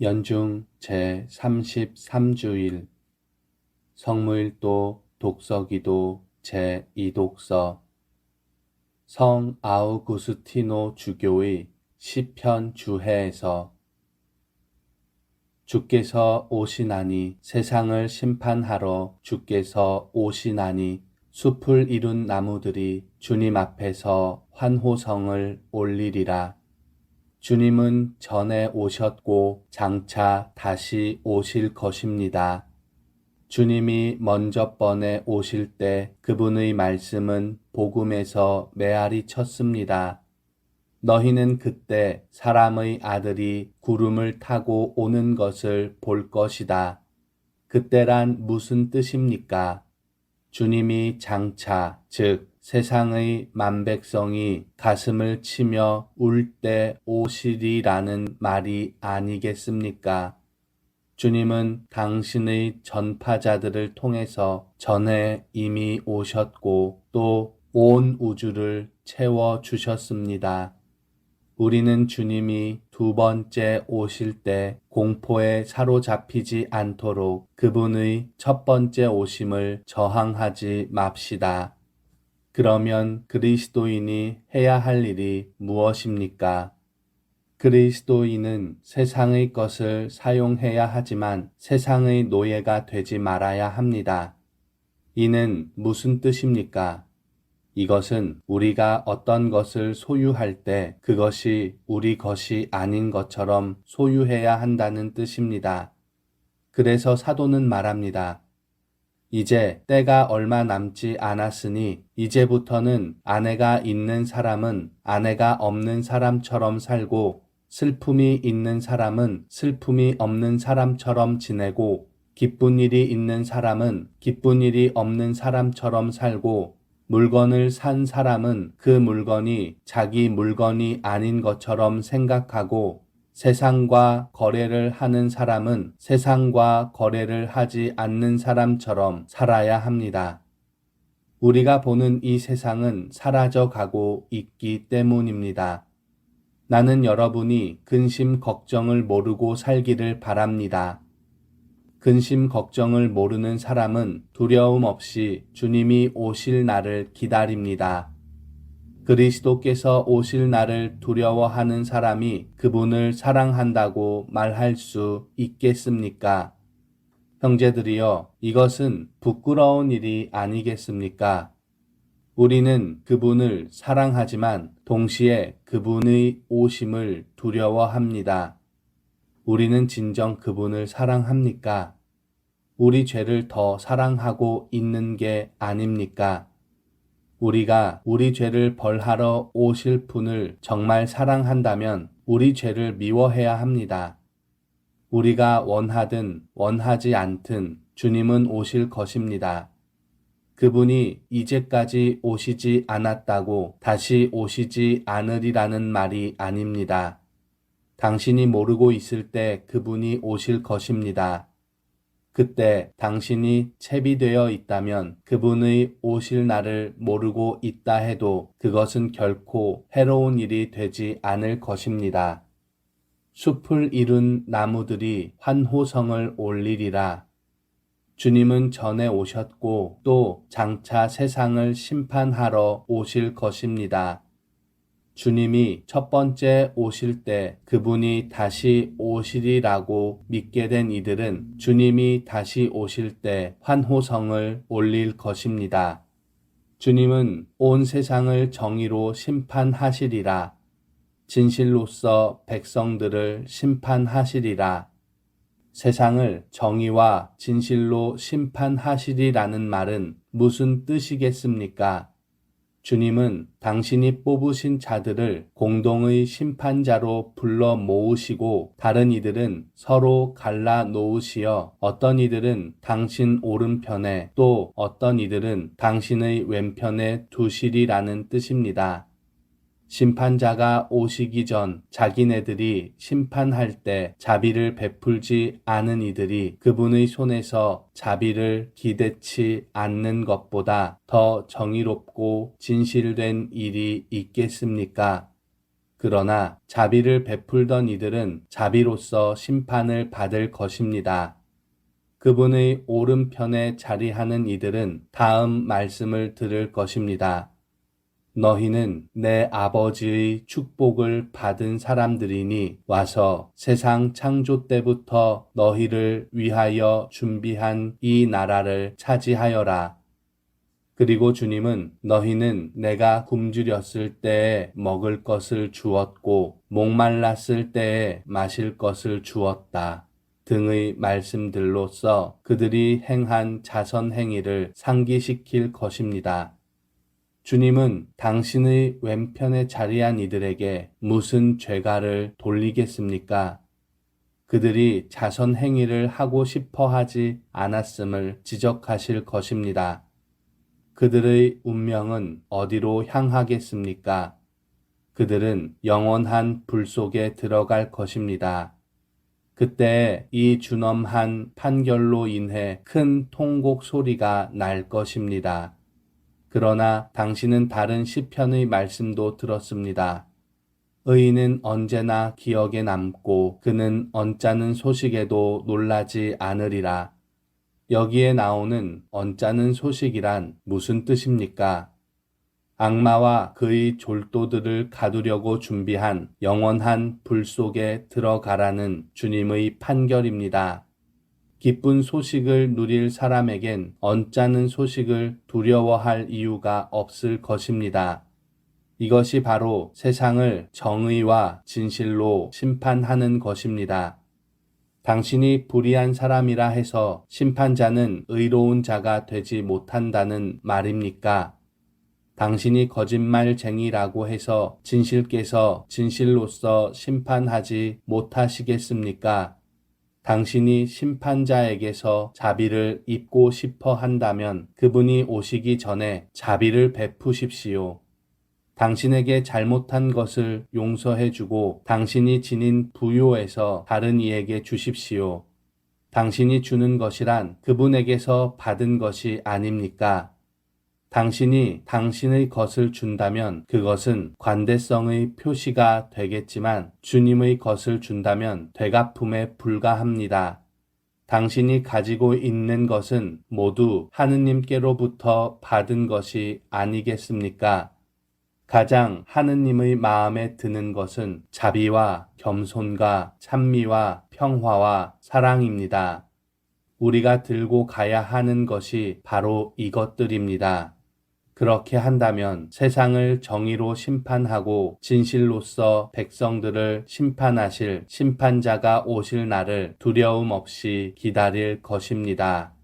연중 제33주일 성무일도 독서기도 제2독서 성 아우구스티노 주교의 시편 주해에서 주께서 오시나니 세상을 심판하러 주께서 오시나니 숲을 이룬 나무들이 주님 앞에서 환호성을 올리리라. 주님은 전에 오셨고 장차 다시 오실 것입니다. 주님이 먼저 번에 오실 때 그분의 말씀은 복음에서 메아리 쳤습니다. 너희는 그때 사람의 아들이 구름을 타고 오는 것을 볼 것이다. 그때란 무슨 뜻입니까? 주님이 장차, 즉 세상의 만백성이 가슴을 치며 울 때 오시리라는 말이 아니겠습니까? 주님은 당신의 전파자들을 통해서 전에 이미 오셨고 또 온 우주를 채워주셨습니다. 우리는 주님이 두 번째 오실 때 공포에 사로잡히지 않도록 그분의 첫 번째 오심을 저항하지 맙시다. 그러면 그리스도인이 해야 할 일이 무엇입니까? 그리스도인은 세상의 것을 사용해야 하지만 세상의 노예가 되지 말아야 합니다. 이는 무슨 뜻입니까? 이것은 우리가 어떤 것을 소유할 때 그것이 우리 것이 아닌 것처럼 소유해야 한다는 뜻입니다. 그래서 사도는 말합니다. 이제 때가 얼마 남지 않았으니 이제부터는 아내가 있는 사람은 아내가 없는 사람처럼 살고 슬픔이 있는 사람은 슬픔이 없는 사람처럼 지내고 기쁜 일이 있는 사람은 기쁜 일이 없는 사람처럼 살고 물건을 산 사람은 그 물건이 자기 물건이 아닌 것처럼 생각하고 세상과 거래를 하는 사람은 세상과 거래를 하지 않는 사람처럼 살아야 합니다. 우리가 보는 이 세상은 사라져 가고 있기 때문입니다. 나는 여러분이 근심 걱정을 모르고 살기를 바랍니다. 근심 걱정을 모르는 사람은 두려움 없이 주님이 오실 날을 기다립니다. 그리스도께서 오실 날을 두려워하는 사람이 그분을 사랑한다고 말할 수 있겠습니까? 형제들이여, 이것은 부끄러운 일이 아니겠습니까? 우리는 그분을 사랑하지만 동시에 그분의 오심을 두려워합니다. 우리는 진정 그분을 사랑합니까? 우리 죄를 더 사랑하고 있는 게 아닙니까? 우리가 우리 죄를 벌하러 오실 분을 정말 사랑한다면 우리 죄를 미워해야 합니다. 우리가 원하든 원하지 않든 주님은 오실 것입니다. 그분이 이제까지 오시지 않았다고 다시 오시지 않으리라는 말이 아닙니다. 당신이 모르고 있을 때 그분이 오실 것입니다. 그때 당신이 채비되어 있다면 그분의 오실 날을 모르고 있다 해도 그것은 결코 해로운 일이 되지 않을 것입니다. 숲을 이룬 나무들이 환호성을 올리리라. 주님은 전에 오셨고 또 장차 세상을 심판하러 오실 것입니다. 주님이 첫 번째 오실 때 그분이 다시 오시리라고 믿게 된 이들은 주님이 다시 오실 때 환호성을 올릴 것입니다. 주님은 온 세상을 정의로 심판하시리라. 진실로서 백성들을 심판하시리라. 세상을 정의와 진실로 심판하시리라는 말은 무슨 뜻이겠습니까? 주님은 당신이 뽑으신 자들을 공동의 심판자로 불러 모으시고 다른 이들은 서로 갈라 놓으시어 어떤 이들은 당신 오른편에 또 어떤 이들은 당신의 왼편에 두시리라는 뜻입니다. 심판자가 오시기 전 자기네들이 심판할 때 자비를 베풀지 않은 이들이 그분의 손에서 자비를 기대치 않는 것보다 더 정의롭고 진실된 일이 있겠습니까? 그러나 자비를 베풀던 이들은 자비로서 심판을 받을 것입니다. 그분의 오른편에 자리하는 이들은 다음 말씀을 들을 것입니다. 너희는 내 아버지의 축복을 받은 사람들이니 와서 세상 창조 때부터 너희를 위하여 준비한 이 나라를 차지하여라. 그리고 주님은 너희는 내가 굶주렸을 때에 먹을 것을 주었고 목말랐을 때에 마실 것을 주었다 등의 말씀들로써 그들이 행한 자선 행위를 상기시킬 것입니다. 주님은 당신의 왼편에 자리한 이들에게 무슨 죄가를 돌리겠습니까? 그들이 자선 행위를 하고 싶어 하지 않았음을 지적하실 것입니다. 그들의 운명은 어디로 향하겠습니까? 그들은 영원한 불 속에 들어갈 것입니다. 그때 이 준엄한 판결로 인해 큰 통곡 소리가 날 것입니다. 그러나 당신은 다른 시편의 말씀도 들었습니다. 의인은 언제나 기억에 남고 그는 언짢은 소식에도 놀라지 않으리라. 여기에 나오는 언짢은 소식이란 무슨 뜻입니까? 악마와 그의 졸도들을 가두려고 준비한 영원한 불 속에 들어가라는 주님의 판결입니다. 기쁜 소식을 누릴 사람에겐 언짢은 소식을 두려워할 이유가 없을 것입니다. 이것이 바로 세상을 정의와 진실로 심판하는 것입니다. 당신이 불의한 사람이라 해서 심판자는 의로운 자가 되지 못한다는 말입니까? 당신이 거짓말쟁이라고 해서 진실께서 진실로서 심판하지 못하시겠습니까? 당신이 심판자에게서 자비를 입고 싶어 한다면 그분이 오시기 전에 자비를 베푸십시오. 당신에게 잘못한 것을 용서해주고 당신이 지닌 부요에서 다른 이에게 주십시오. 당신이 주는 것이란 그분에게서 받은 것이 아닙니까? 당신이 당신의 것을 준다면 그것은 관대성의 표시가 되겠지만 주님의 것을 준다면 되갚음에 불과합니다. 당신이 가지고 있는 것은 모두 하느님께로부터 받은 것이 아니겠습니까? 가장 하느님의 마음에 드는 것은 자비와 겸손과 찬미와 평화와 사랑입니다. 우리가 들고 가야 하는 것이 바로 이것들입니다. 그렇게 한다면 세상을 정의로 심판하고 진실로서 백성들을 심판하실 심판자가 오실 날을 두려움 없이 기다릴 것입니다.